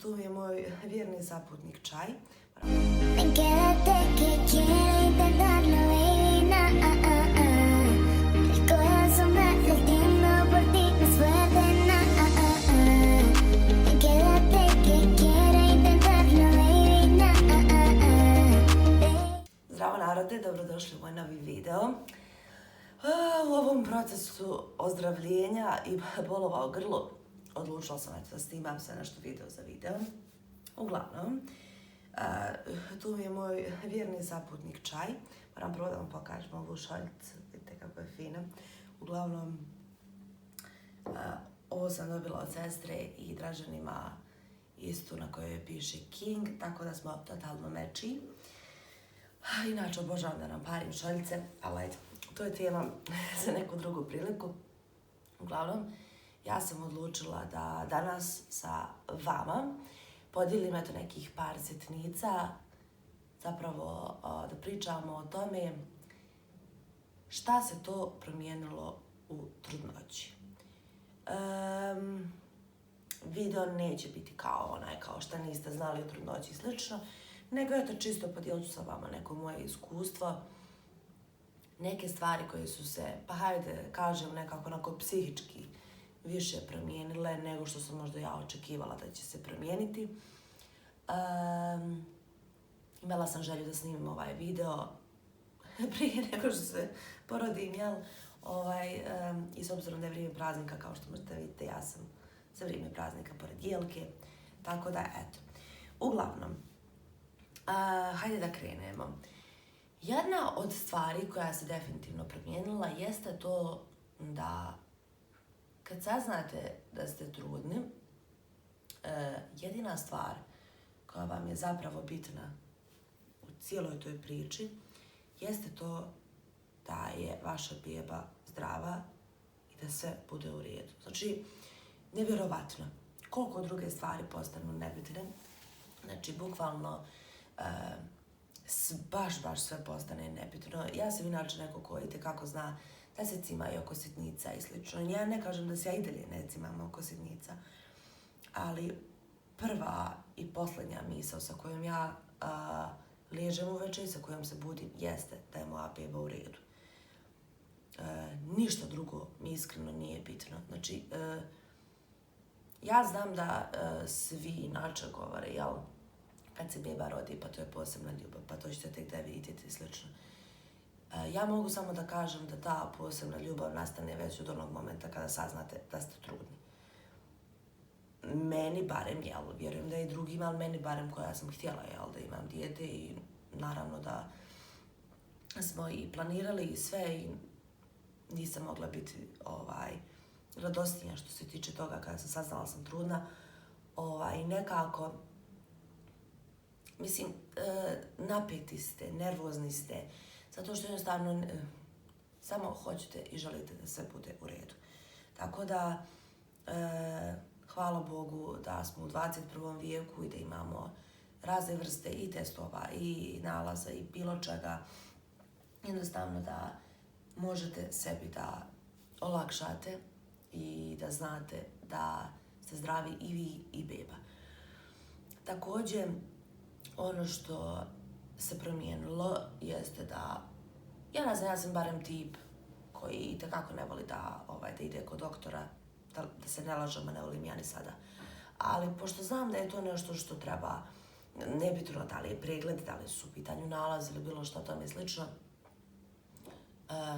tu mi je moj vjerni saputnik čaj. Quédate que quiero intentarlo, baby, El corazón va latiendo por ti más fuerte, Quédate que quiero intentarlo, baby, Zdravo narode, dobrodošli u moj novi video. U ovom procesu ozdravljenja i bolova u grlu odlučila sam da snimam sve nešto video za video. Uglavnom, tu mi je moj vjerni saputnik čaj. Moram prvo da vam pokažem ovu šoljicu, vidite kako je fina. Uglavnom, ovo sam dobila od sestre i Draženima istu na kojoj piše King, tako da smo totalno meči. Inače, obožavam da nam parim šoljice, ali ajde, to je tema za neku drugu priliku. Uglavnom, ja sam odlučila da danas sa vama podijelim eto nekih par sitnica, zapravo da pričamo o tome šta se to promijenilo u trudnoći. Video neće biti kao šta niste znali o trudnoći i slično, nego eto čisto podijelit ću sa vama neko moje iskustvo, neke stvari koje su se, pa hajde kažem nekako onako psihički više promijenile nego što sam možda ja očekivala da će se promijeniti. Imala sam želju da snimim ovaj video prije nego što se porodim, jel? I s obzirom da je vrijeme praznika, kao što možete vidjeti, ja sam za vrijeme praznika pored Jelke, tako da eto. Uglavnom, hajde da krenemo. Jedna od stvari koja se definitivno promijenila jeste to da kad saznate da ste trudni, jedina stvar koja vam je zapravo bitna u cijeloj toj priči jeste to da je vaša beba zdrava i da sve bude u redu. Znači, nevjerovatno koliko druge stvari postanu nebitne. Znači, bukvalno baš sve postane nebitno. Ja sam inače neko ko itekako zna da se cima i oko sitnica i slično. Ja ne kažem da se ja i dalje ne cimam oko sitnica, ali prva i posljednja misao sa kojom ja ležem uveče i sa kojom se budim jeste da je moja beba u redu. Ništa drugo mi iskreno nije bitno. Znači, ja znam da svi inače govore, jel, kad se beba rodi, pa to je posebna ljubav, pa to ćete tek da vidite i slično. Ja mogu samo da kažem da ta posebna ljubav nastane već od onog momenta kada saznate da ste trudni. Meni barem, jel, vjerujem da i drugima, ali meni barem koja sam htjela, jel, da imam dijete i naravno da smo i planirali i sve i nisam mogla biti radosnija što se tiče toga kada sam saznala da sam trudna. Nekako, mislim, napeti ste, nervozni ste, zato što jednostavno samo hoćete i želite da sve bude u redu. Tako da, hvala Bogu da smo u 21. vijeku i da imamo razne vrste i testova i nalaza i bilo čega. Jednostavno da možete sebi da olakšate i da znate da ste zdravi i vi i beba. Također, ono što se promijenilo jeste da, ja ne znam, ja sam barem tip koji itekako ne voli da ide kod doktora, da se ne lažemo, ne volim ja ni sada. Ali pošto znam da je to nešto što treba, nebitno da li je pregled, da li su u pitanju nalaz ili bilo što tome slično,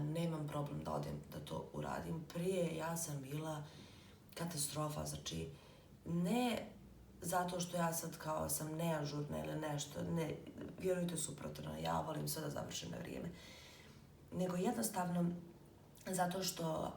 nemam problem da odem da to uradim. Prije ja sam bila katastrofa, znači ne zato što ja sad kao sam neažurna ili nešto, ne, vjerujte suprotno, ja volim sve da završim na vrijeme. Nego jednostavno zato što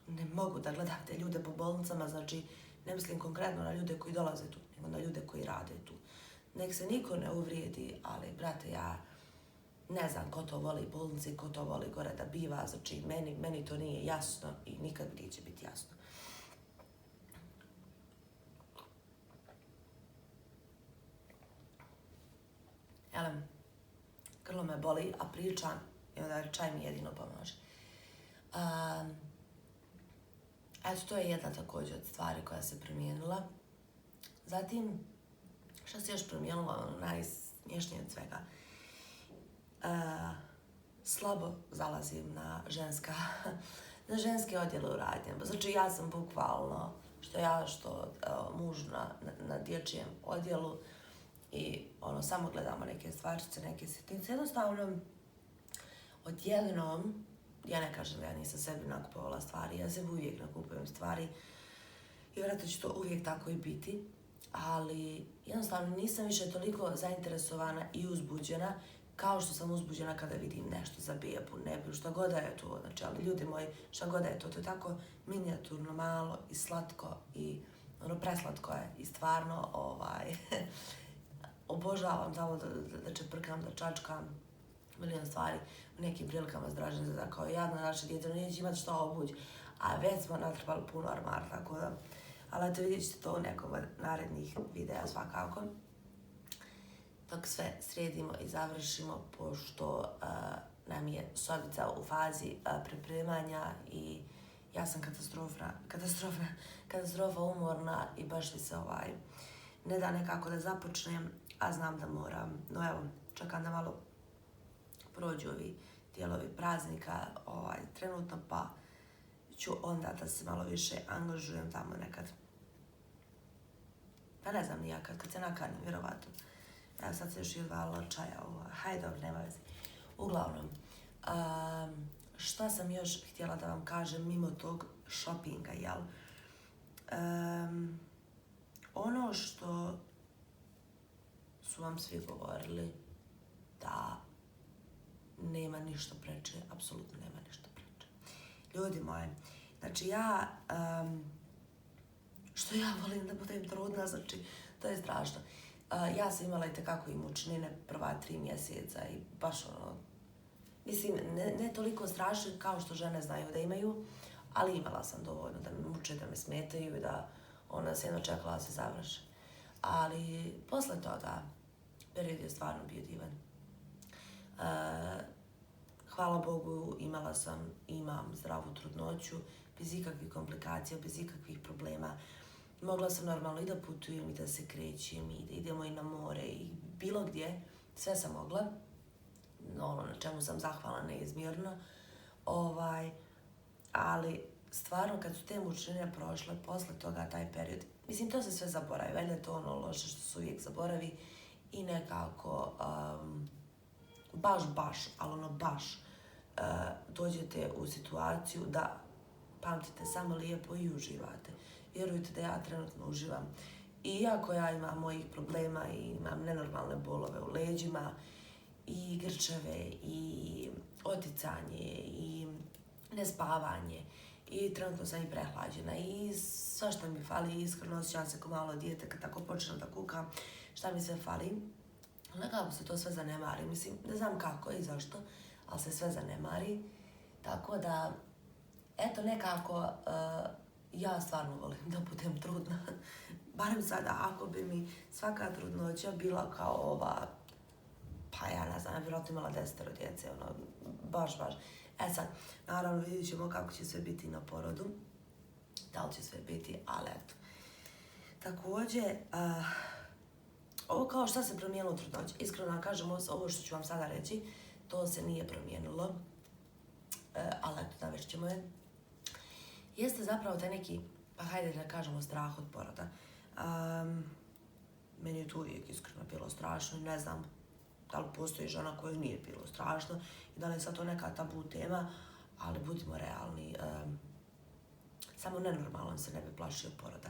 ne mogu da gledam te ljude po bolnicama, znači ne mislim konkretno na ljude koji dolaze tu, nego na ljude koji rade tu. Nek se niko ne uvrijedi, ali brate, ja ne znam ko to voli bolnice i ko to voli gore da biva, znači meni to nije jasno i nikad neće biti jasno. Jelem, grlo me boli, a pričam i onda čaj mi jedino pomaže. Eto, to je jedna također od stvari koja se promijenila. Zatim, što se još promijenilo, najsmješnije od svega, slabo zalazim na na ženske odjele u radnjama. Znači, ja sam bukvalno, što muž na dječjem odjelu i samo gledamo neke stvarčice, neke sitnice. Jednostavno, odjednom, ja ne kažem da ja nisam sebi nakupovala stvari, ja sebi uvijek nakupujem stvari i vjerojatno će to uvijek tako i biti, ali jednostavno nisam više toliko zainteresovana i uzbuđena kao što sam uzbuđena kada vidim nešto za bebu, nebu, šta god da je to, znači, ali ljudi moji, šta god da je to je tako minijaturno, malo i slatko i preslatko je i stvarno obožavam tamo da čeprkam, da čačkam, milion stvari u nekim prilikama zdražen za kao jadno naše djete, neće imati šta obući, a već smo natrpali puno armara, tako da, ali eto vidjet ćete to u nekom od narednih videa svakako. Dok sve sredimo i završimo, pošto nam je sobica u fazi pripremanja i ja sam katastrofa umorna i baš mi se ne da nekako da započnem, a znam da moram. No evo, čekam da malo prođu ovi dijelovi praznika trenutno, pa ću onda da se malo više angažujem tamo nekad. Pa ne znam nijak, kad se nakarnim, vjerovatno. Evo sad se još i odvalila čaja, hajde dobro, nema veze. Uglavnom, šta sam još htjela da vam kažem mimo tog shoppinga, jel? Ono što su vam svi govorili da nema ništa preče, apsolutno nema ništa preče. Ljudi moji, znači što ja volim da budem trudna, znači to je strašno. Ja sam imala itekako i mučnine prva 3 mjeseca i baš mislim, ne toliko strašno kao što žene znaju da imaju, ali imala sam dovoljno da me muče, da me smetaju i da se jedno čekala da se završi. Ali posle toga, period je stvarno bio divan. Hvala Bogu, imam zdravu trudnoću, bez ikakvih komplikacija, bez ikakvih problema. Mogla sam normalno i da putujem, i da se krećem, i da idemo i na more, i bilo gdje. Sve sam mogla. Na čemu sam zahvalna neizmjerno. Ali stvarno, kad su te mučnine prošle, posle toga taj period, mislim, to se sve zaboravi. Valjda je to loše što se uvijek zaboravi i nekako baš dođete u situaciju da pamtite samo lijepo i uživate. Vjerujte da ja trenutno uživam. Iako ja imam mojih problema i imam nenormalne bolove u leđima, i grčeve, i oticanje, i nespavanje, i trenutno sam i prehlađena, i sve što mi fali, iskreno osjećam se kao malo dijete kad tako počnem da kukam, šta mi sve fali. Nekako se to sve zanemari, mislim, ne znam kako i zašto, ali se sve zanemari. Tako da, eto nekako, ja stvarno volim da budem trudna. Barem sada, ako bi mi svaka trudnoća bila kao ova, pa ja ne znam, vjerojatno imala 10 djece, baš. E sad, naravno vidjet ćemo kako će sve biti na porodu, da li će sve biti, ali eto. Također, ovo kao šta se promijenilo u trudnoći, iskreno vam kažem, ovo što ću vam sada reći, to se nije promijenilo, ali eto, navest ćemo je. Jeste zapravo taj neki, pa hajde da kažemo, strah od poroda. Meni je to uvijek iskreno bilo strašno, ne znam da li postoji žena koja nije bilo strašno i da li je sad to neka tabu tema, ali budimo realni, samo nenormalan se ne bi plašio poroda.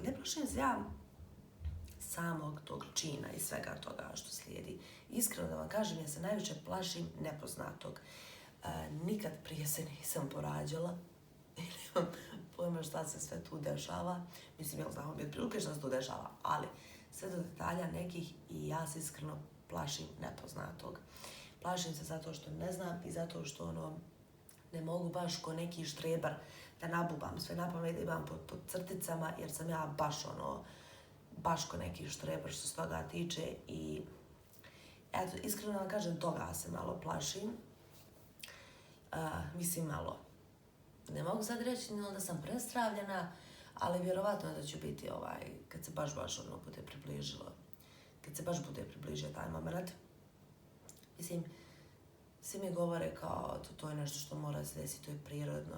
Ne plašim se ja samog tog čina i svega toga što slijedi. Iskreno da vam kažem, ja se najviše plašim nepoznatog. Nikad prije se nisam porađala, nemam pojma šta se sve tu dešava. Mislim, ja znam od prilike šta se tu dešava, ali sve do detalja nekih i ja se iskreno plašim nepoznatog. Plašim se zato što ne znam i zato što ne mogu baš ko neki štrebar da nabubam sve napamet, da imam pod crticama, jer sam ja baš ko neki štrebar što se toga tiče i eto, iskreno vam kažem, toga se malo plašim. Mislim malo. ne mogu sad reći da sam prestravljena, ali vjerovatno da će biti kad se baš bude približilo. Kad se baš bude približio taj moment. Mislim, svi mi govore kao to je nešto što mora se desiti, to je prirodno.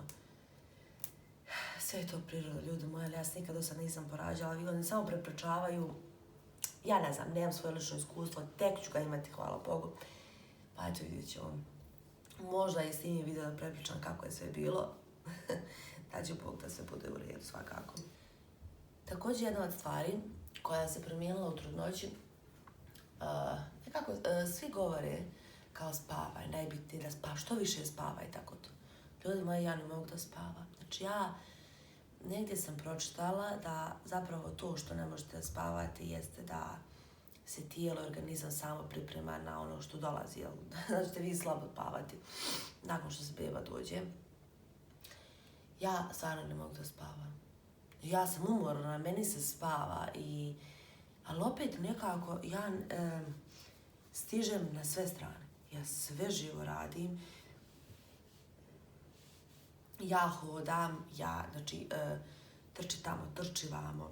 Sve je to prirodno, ljudi moji, ali ja se nikad do sad nisam porađala, vi oni samo preprečavaju. Ja ne znam, nemam svoje lično iskustvo, tek ću ga imati, hvala Bogu. Pa eto, vidjet ćemo. Možda i snimim video da prepričam kako je sve bilo. Da će Bog da sve bude u redu, svakako. Također jedna od stvari koja se promijenila u trudnoći, svi govore kao spavaj, najbitnije da spavaš, što više spavaj, tako to. Ljudi moji, ja ne mogu da spavam. Znači ja negdje sam pročitala da zapravo to što ne možete spavati jeste da se tijelo i organizam samo priprema na ono što dolazi, jel? Da ćete vi slabo spavati nakon što se beba dođe. Ja stvarno ne mogu da spavam. Ja sam umorna, meni se spava, ali opet nekako ja stižem na sve strane. Ja sve živo radim. Ja hodam, trči tamo, trči vamo.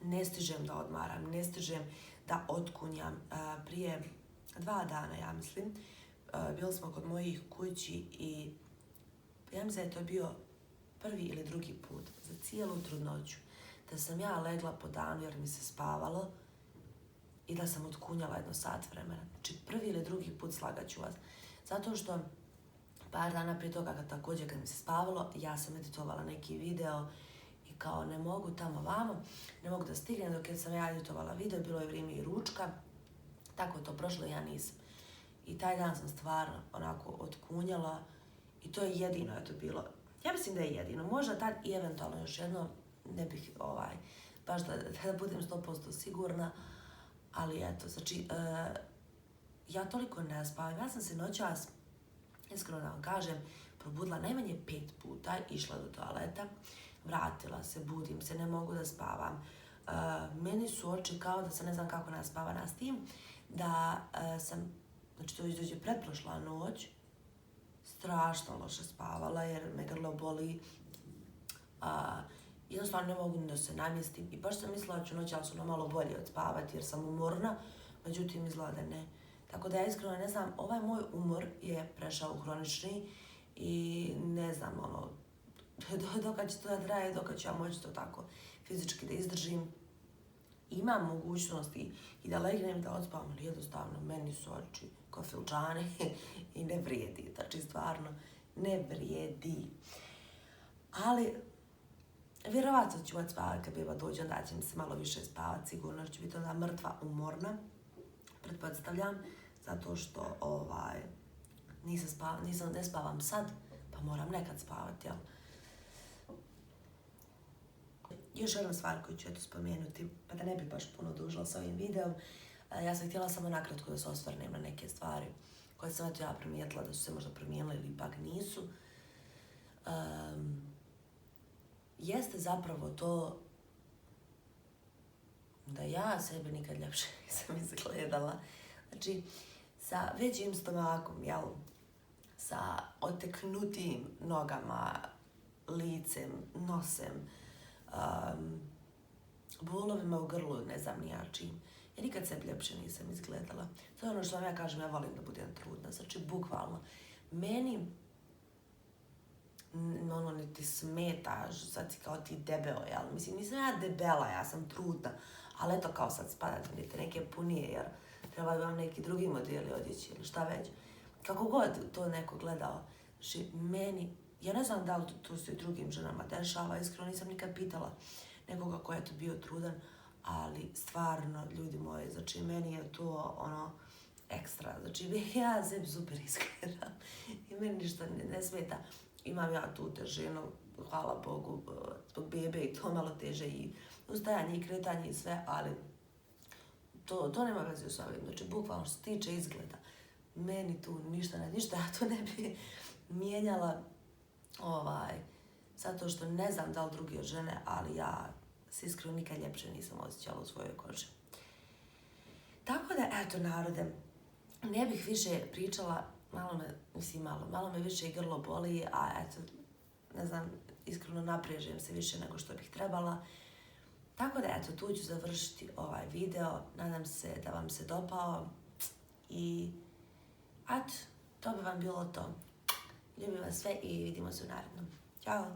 Ne stižem da odmaram, ne stižem da otkunjam. Prije 2 dana, ja mislim, bili smo kod mojih kući i ja mislim da je to bio prvi ili drugi put za cijelu trudnoću da sam ja legla po danu jer mi se spavalo i da sam otkunjala 1 sat vremena. Znači prvi ili drugi put, slagat ću vas. Zato što par dana prije toga također kad mi se spavalo, ja sam editovala neki video i kao ne mogu tamo vamo, ne mogu da stignem dok sam ja editovala video, bilo je vrijeme i ručka, tako je to prošlo, ja nisam. I taj dan sam stvarno onako otkunjala i to je jedino je to bilo. Ja mislim da je jedino, možda tad i eventualno još jedno, ne bih baš da budem 100% sigurna, ali eto, znači, ja toliko ne spavam, ja sam se noćas, iskreno da vam kažem, probudila najmanje 5 puta, išla do toaleta, vratila se, budim se, ne mogu da spavam. Meni su oči kao da se ne znam kako naspavana s tim, da sam, znači to dođe pretprošla noć, strašno loše spavala jer me grlo boli. Jednostavno ne mogu ni da se namjestim i baš sam mislila da ću noćas malo bolje odspavati jer sam umorna, međutim izgleda da ne. Tako da ja iskreno ne znam, ovaj moj umor je prešao u hronični i ne znam dokad će to da traje, dokad ću ja moći to tako fizički da izdržim. Imam mogućnosti i da legnem i da odspavam, ali jednostavno meni su oči ko filčane i ne vrijedi, znači stvarno ne vrijedi. Ali vjerovatno ću odspavati kad beba dođe, onda će mi se malo više spavati, sigurno ću biti onda mrtva, umorna, pretpostavljam, zato što ne spavam sad, pa moram nekad spavati, jel? Još jedna stvar koju ću spomenuti, pa da ne bi baš puno dužila s ovim videom, ja sam htjela samo nakratko da se osvrnem na neke stvari koje sam ja primijetila da su se možda promijenile ili ipak nisu. Jeste zapravo to da ja sebe nikad ljepše nisam izgledala. Znači, sa većim stomakom, jel? Sa oteknutim nogama, licem, nosem, bolovima u grlu, ne znam ni ja čim. Ja nikad sebi ljepše nisam izgledala. To je ono što vam ja kažem, ja volim da budem trudna. Znači, bukvalno, meni niti smetaš, sad si kao ti debeo, jel? Mislim, nisam ja debela, ja sam trudna, ali eto kao sad spadate, vidite, neke punije, jer treba vam neki drugi modeli odjeći ili šta već. Kako god to neko gledao, znači, meni, ja ne znam da li to se i drugim ženama dešava, iskreno nisam nikad pitala nekoga ko je to bio trudan, ali stvarno, ljudi moji, znači meni je to ekstra, znači ja sebi super izgledam i meni ništa ne smeta. Imam ja tu težinu, hvala Bogu, zbog bebe i to malo teže i ustajanje i kretanje i sve, ali to nema veze s ovim, znači bukvalno što se tiče izgleda, meni tu ništa ja to ne bi mijenjala, zato što ne znam da li druge žene, ali ja se iskreno nikad ljepše nisam osjećala u svojoj koži. Tako da, eto narode, ne bih više pričala, malo me više i grlo boli, a eto, ne znam, iskreno naprežem se više nego što bih trebala. Tako da, eto, tu ću završiti ovaj video. Nadam se da vam se dopao i eto, to bi vam bilo to. Ljubim vas sve i vidimo se u narednom. Ćao!